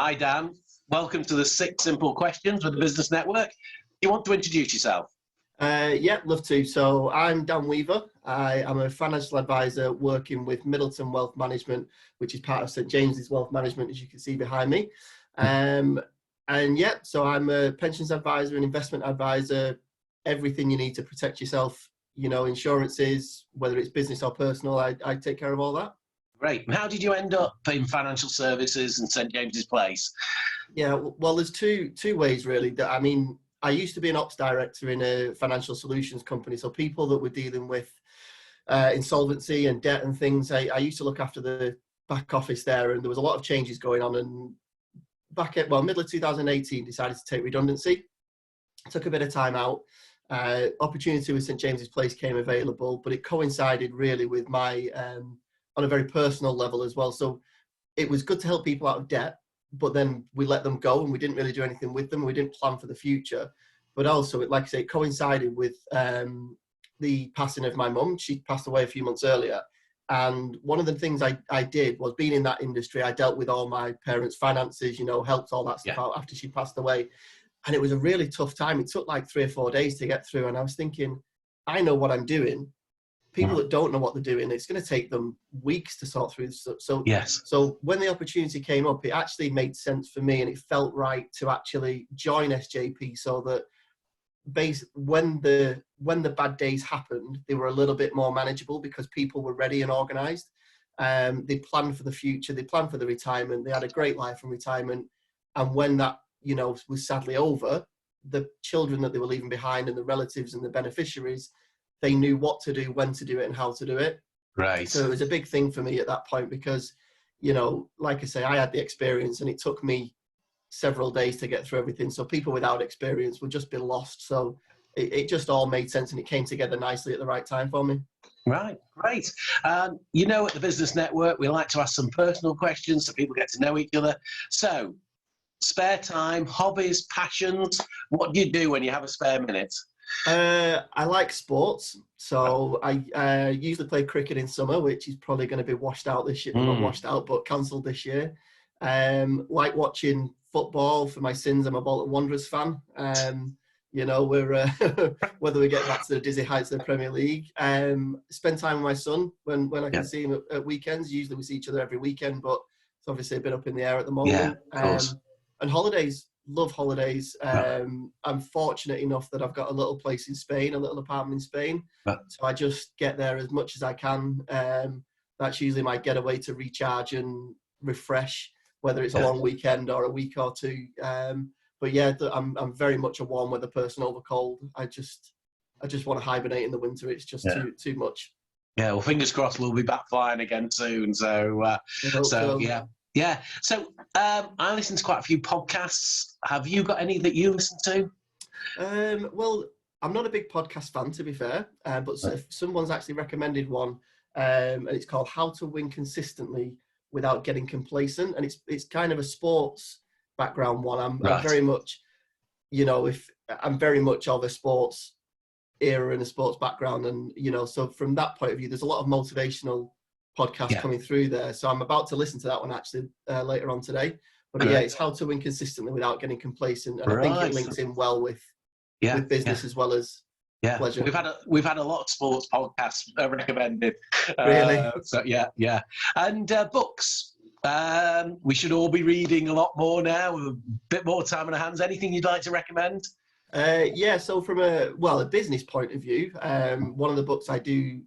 Hi, Dan. Welcome to the 6 Simple Questions with the Business Network. You want to introduce yourself? Yeah, love to. So I'm Dan Weaver. I am a financial advisor working with Middleton Wealth Management, which is part of St. James's Wealth Management, as you can see behind me. And yeah, so I'm a pensions advisor and investment advisor, everything you need to protect yourself, you know, insurances, whether it's business or personal, I take care of all that. Great. And how did you end up in financial services and St. James's Place? Yeah, well, there's two ways really. I mean, I used to be an ops director in a financial solutions company, so people that were dealing with insolvency and debt and things. I used to look after the back office there, and there was a lot of changes going on. And middle of 2018, decided to take redundancy. Took a bit of time out. Opportunity with St. James's Place came available, but it coincided really with my on a very personal level as well. So it was good to help people out of debt, but then we let them go and we didn't really do anything with them. We didn't plan for the future. But also, like I say, it coincided with the passing of my mum. She passed away a few months earlier. And one of the things I did was, being in that industry, I dealt with all my parents' finances, you know, helped all that stuff out after she passed away. And it was a really tough time. It took like 3 or 4 days to get through. And I was thinking, I know what I'm doing. People that don't know what they're doing, it's going to take them weeks to sort through. So when the opportunity came up, it actually made sense for me, and it felt right to actually join SJP, so that when the bad days happened, they were a little bit more manageable because people were ready and organised. They planned for the future, they planned for the retirement, they had a great life in retirement. And when that, you know, was sadly over, the children that they were leaving behind and the relatives and the beneficiaries, they knew what to do, when to do it, and how to do it. Right. So it was a big thing for me at that point because, you know, like I say, I had the experience and it took me several days to get through everything. So people without experience would just be lost. So it just all made sense, and it came together nicely at the right time for me. Right, great. You know, at the Business Network, we like to ask some personal questions so people get to know each other. So, spare time, hobbies, passions, what do you do when you have a spare minute? I like sports, so I usually play cricket in summer, which is probably going to be washed out this year. Not washed out, but cancelled this year. Like watching football. For my sins, I'm a Bolton Wanderers fan. You know, we're whether we get back to the dizzy heights of the Premier League. Spend time with my son when I can see him at weekends. Usually we see each other every weekend, but it's obviously a bit up in the air at the moment. Yeah, of course. And holidays. Love holidays. I'm fortunate enough that I've got a little place in Spain, a little apartment in Spain. So I just get there as much as I can. That's usually my getaway to recharge and refresh, whether it's a long weekend or a week or two. But yeah, I'm very much a warm weather person over cold. I just want to hibernate in the winter. It's just too much. Yeah, well, fingers crossed we'll be back flying again soon. So yeah. Yeah. So I listen to quite a few podcasts. Have you got any that you listen to? Well, I'm not a big podcast fan, to be fair, but someone's actually recommended one, and it's called How to Win Consistently Without Getting Complacent. And it's kind of a sports background one. I'm very much, you know, I'm very much of a sports era and a sports background. And, you know, so from that point of view, there's a lot of motivational podcast coming through there. So I'm about to listen to that one actually later on today. But yeah, it's How to Win Consistently Without Getting Complacent. And I think it links in well with business as well as pleasure. We've had a lot of sports podcasts recommended. Really? So yeah. And books. We should all be reading a lot more now, with a bit more time on our hands. Anything you'd like to recommend? So from a business point of view, one of the books I do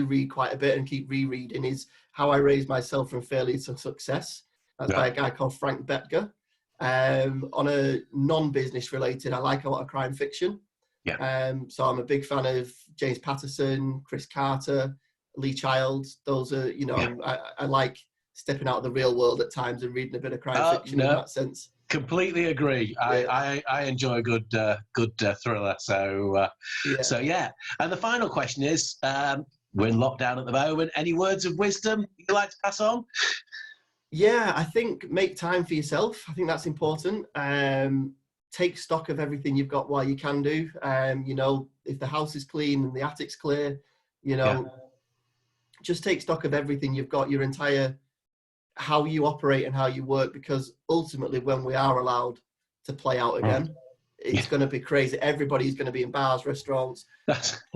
read quite a bit and keep rereading is How I Raised Myself from Failure to Success. That's by a guy called Frank Bettger. On a non-business related, I like a lot of crime fiction. So I'm a big fan of James Patterson, Chris Carter, Lee Childs. Those are, you know, I like stepping out of the real world at times and reading a bit of crime fiction in that sense. Completely agree. I enjoy a good thriller. So yeah. And the final question is, we're in lockdown at the moment. Any words of wisdom you'd like to pass on? Yeah, I think make time for yourself. I think that's important. Take stock of everything you've got while you can do. You know, if the house is clean and the attic's clear, you know, just take stock of everything you've got, your entire how you operate and how you work, because ultimately when we are allowed to play out again, it's going to be crazy. Everybody's going to be in bars, restaurants,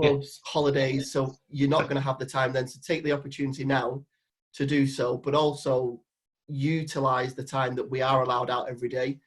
pubs, holidays. So you're not going to have the time then to take the opportunity now to do so, but also utilize the time that we are allowed out every day.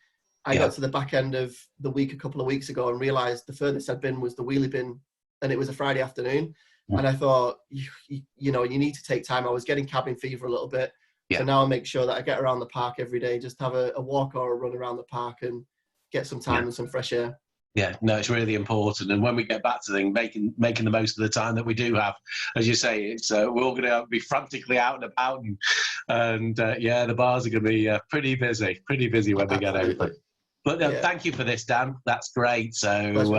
I got to the back end of the week a couple of weeks ago and realized the furthest I'd been was the wheelie bin, and it was a Friday afternoon. And I thought, you know, you need to take time. I was getting cabin fever a little bit. So now I make sure that I get around the park every day, just have a walk or a run around the park and get some time and some fresh air. Yeah, no, it's really important. And when we get back to things, making the most of the time that we do have, as you say, it's we're all going to be frantically out and about, and the bars are going to be pretty busy when they get open. But thank you for this, Dan. That's great. So,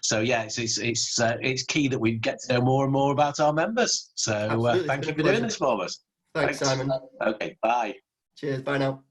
it's key that we get to know more and more about our members. So, thank you for doing this for us. Thanks, Simon. Okay, bye. Cheers. Bye now.